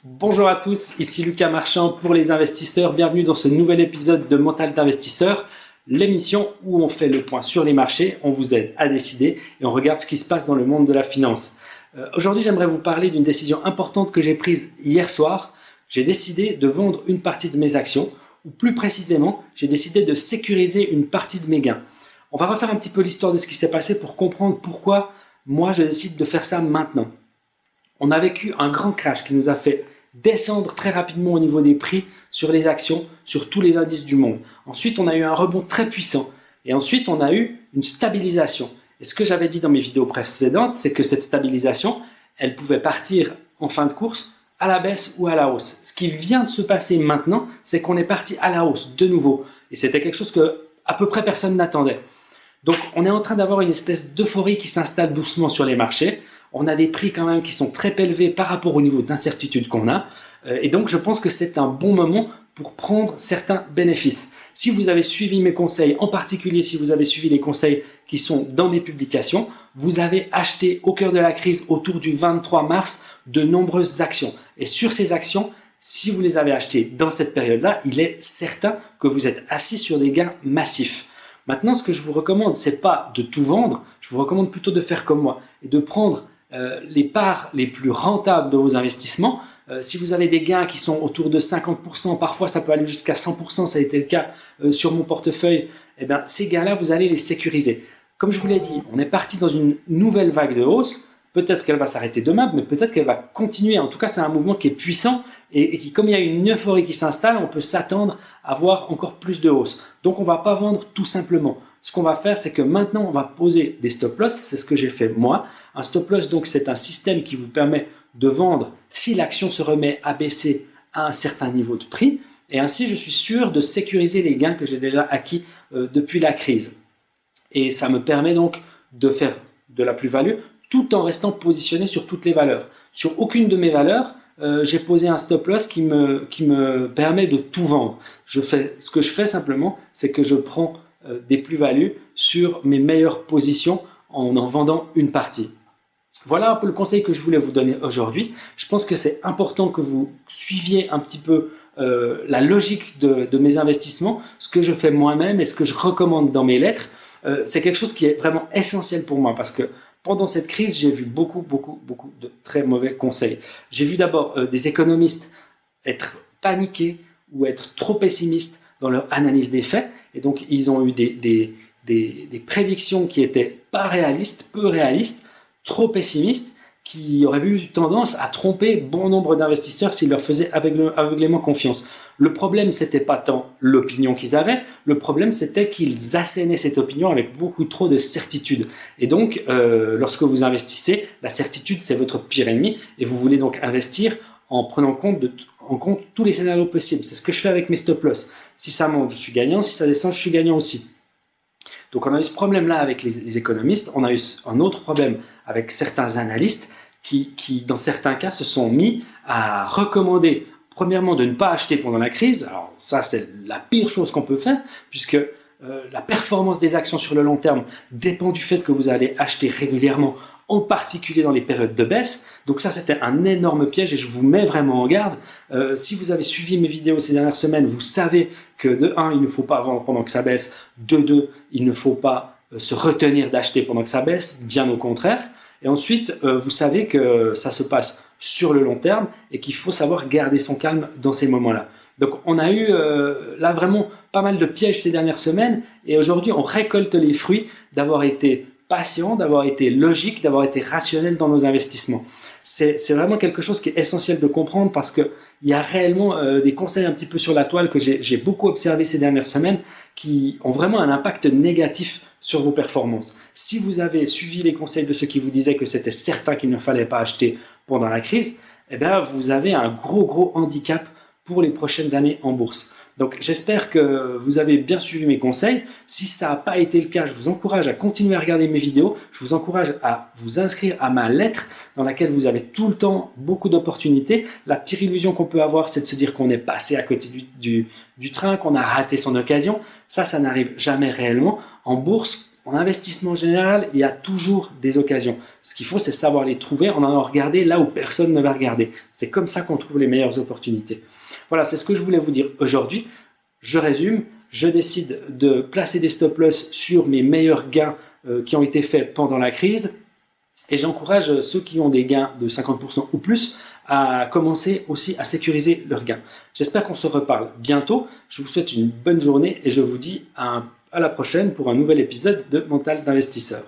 Bonjour à tous, ici Lucas Marchand pour les investisseurs. Bienvenue dans ce nouvel épisode de Mental d'investisseur, l'émission où on fait le point sur les marchés, on vous aide à décider et on regarde ce qui se passe dans le monde de la finance. Aujourd'hui, j'aimerais vous parler d'une décision importante que j'ai prise hier soir. J'ai décidé de vendre une partie de mes actions, ou plus précisément, j'ai décidé de sécuriser une partie de mes gains. On va refaire un petit peu l'histoire de ce qui s'est passé pour comprendre pourquoi moi je décide de faire ça maintenant. On a vécu un grand crash qui nous a fait descendre très rapidement au niveau des prix sur les actions, sur tous les indices du monde. Ensuite, on a eu un rebond très puissant. Et ensuite, on a eu une stabilisation. Et ce que j'avais dit dans mes vidéos précédentes, c'est que cette stabilisation, elle pouvait partir en fin de course à la baisse ou à la hausse. Ce qui vient de se passer maintenant, c'est qu'on est parti à la hausse de nouveau. Et c'était quelque chose que à peu près personne n'attendait. Donc, on est en train d'avoir une espèce d'euphorie qui s'installe doucement sur les marchés. On a des prix quand même qui sont très élevés par rapport au niveau d'incertitude qu'on a. Et donc, je pense que c'est un bon moment pour prendre certains bénéfices. Si vous avez suivi mes conseils, en particulier si vous avez suivi les conseils qui sont dans mes publications, vous avez acheté au cœur de la crise autour du 23 mars de nombreuses actions. Et sur ces actions, si vous les avez achetées dans cette période-là, il est certain que vous êtes assis sur des gains massifs. Maintenant, ce que je vous recommande, c'est pas de tout vendre. Je vous recommande plutôt de faire comme moi et de prendre les parts les plus rentables de vos investissements. Si vous avez des gains qui sont autour de 50%, parfois ça peut aller jusqu'à 100%, ça a été le cas sur mon portefeuille, eh bien, ces gains-là, vous allez les sécuriser. Comme je vous l'ai dit, on est parti dans une nouvelle vague de hausse. Peut-être qu'elle va s'arrêter demain, mais peut-être qu'elle va continuer. En tout cas, c'est un mouvement qui est puissant et qui, comme il y a une euphorie qui s'installe, on peut s'attendre à voir encore plus de hausse. Donc, on ne va pas vendre tout simplement. Ce qu'on va faire, c'est que maintenant, on va poser des stop-loss. C'est ce que j'ai fait moi. Un stop-loss, donc, c'est un système qui vous permet de vendre si l'action se remet à baisser à un certain niveau de prix. Et ainsi, je suis sûr de sécuriser les gains que j'ai déjà acquis depuis la crise. Et ça me permet donc de faire de la plus-value tout en restant positionné sur toutes les valeurs. Sur aucune de mes valeurs, j'ai posé un stop-loss qui me permet de tout vendre. Ce que je fais simplement, c'est que je prends des plus-values sur mes meilleures positions en vendant une partie. Voilà un peu le conseil que je voulais vous donner aujourd'hui. Je pense que c'est important que vous suiviez un petit peu la logique de mes investissements, ce que je fais moi-même et ce que je recommande dans mes lettres. C'est quelque chose qui est vraiment essentiel pour moi parce que pendant cette crise, j'ai vu beaucoup de très mauvais conseils. J'ai vu d'abord des économistes être paniqués ou être trop pessimistes dans leur analyse des faits. Et donc, ils ont eu des prédictions qui étaient pas réalistes, peu réalistes, trop pessimistes, qui auraient eu tendance à tromper bon nombre d'investisseurs s'ils leur faisaient aveuglément confiance. Le problème, c'était pas tant l'opinion qu'ils avaient, le problème, c'était qu'ils assénaient cette opinion avec beaucoup trop de certitude. Et donc, lorsque vous investissez, la certitude, c'est votre pire ennemi, et vous voulez donc investir en prenant en compte tous les scénarios possibles. C'est ce que je fais avec mes stop-loss. Si ça monte, je suis gagnant, si ça descend, je suis gagnant aussi. Donc, on a eu ce problème-là avec les économistes, on a eu un autre problème avec certains analystes qui, dans certains cas, se sont mis à recommander premièrement, de ne pas acheter pendant la crise. Alors ça, c'est la pire chose qu'on peut faire, puisque la performance des actions sur le long terme dépend du fait que vous allez acheter régulièrement, en particulier dans les périodes de baisse. Donc ça, c'était un énorme piège et je vous mets vraiment en garde. Si vous avez suivi mes vidéos ces dernières semaines, vous savez que de 1, il ne faut pas vendre pendant que ça baisse. De 2, il ne faut pas se retenir d'acheter pendant que ça baisse, bien au contraire. Et ensuite, vous savez que ça se passe sur le long terme et qu'il faut savoir garder son calme dans ces moments-là. Donc, on a eu là vraiment pas mal de pièges ces dernières semaines et aujourd'hui, on récolte les fruits d'avoir été patient, d'avoir été logique, d'avoir été rationnel dans nos investissements. C'est vraiment quelque chose qui est essentiel de comprendre parce que il y a réellement des conseils un petit peu sur la toile que j'ai beaucoup observé ces dernières semaines qui ont vraiment un impact négatif sur vos performances. Si vous avez suivi les conseils de ceux qui vous disaient que c'était certain qu'il ne fallait pas acheter pendant la crise, eh bien, vous avez un gros handicap pour les prochaines années en bourse. Donc, j'espère que vous avez bien suivi mes conseils. Si ça n'a pas été le cas, je vous encourage à continuer à regarder mes vidéos. Je vous encourage à vous inscrire à ma lettre dans laquelle vous avez tout le temps beaucoup d'opportunités. La pire illusion qu'on peut avoir, c'est de se dire qu'on est passé à côté du train, qu'on a raté son occasion. Ça n'arrive jamais réellement. En bourse, En investissement général, il y a toujours des occasions. Ce qu'il faut, c'est savoir les trouver en allant regarder là où personne ne va regarder. C'est comme ça qu'on trouve les meilleures opportunités. Voilà, c'est ce que je voulais vous dire aujourd'hui. Je résume, je décide de placer des stop-loss sur mes meilleurs gains qui ont été faits pendant la crise. Et j'encourage ceux qui ont des gains de 50% ou plus à commencer aussi à sécuriser leurs gains. J'espère qu'on se reparle bientôt. Je vous souhaite une bonne journée et je vous dis à la prochaine pour un nouvel épisode de Mental d'investisseur.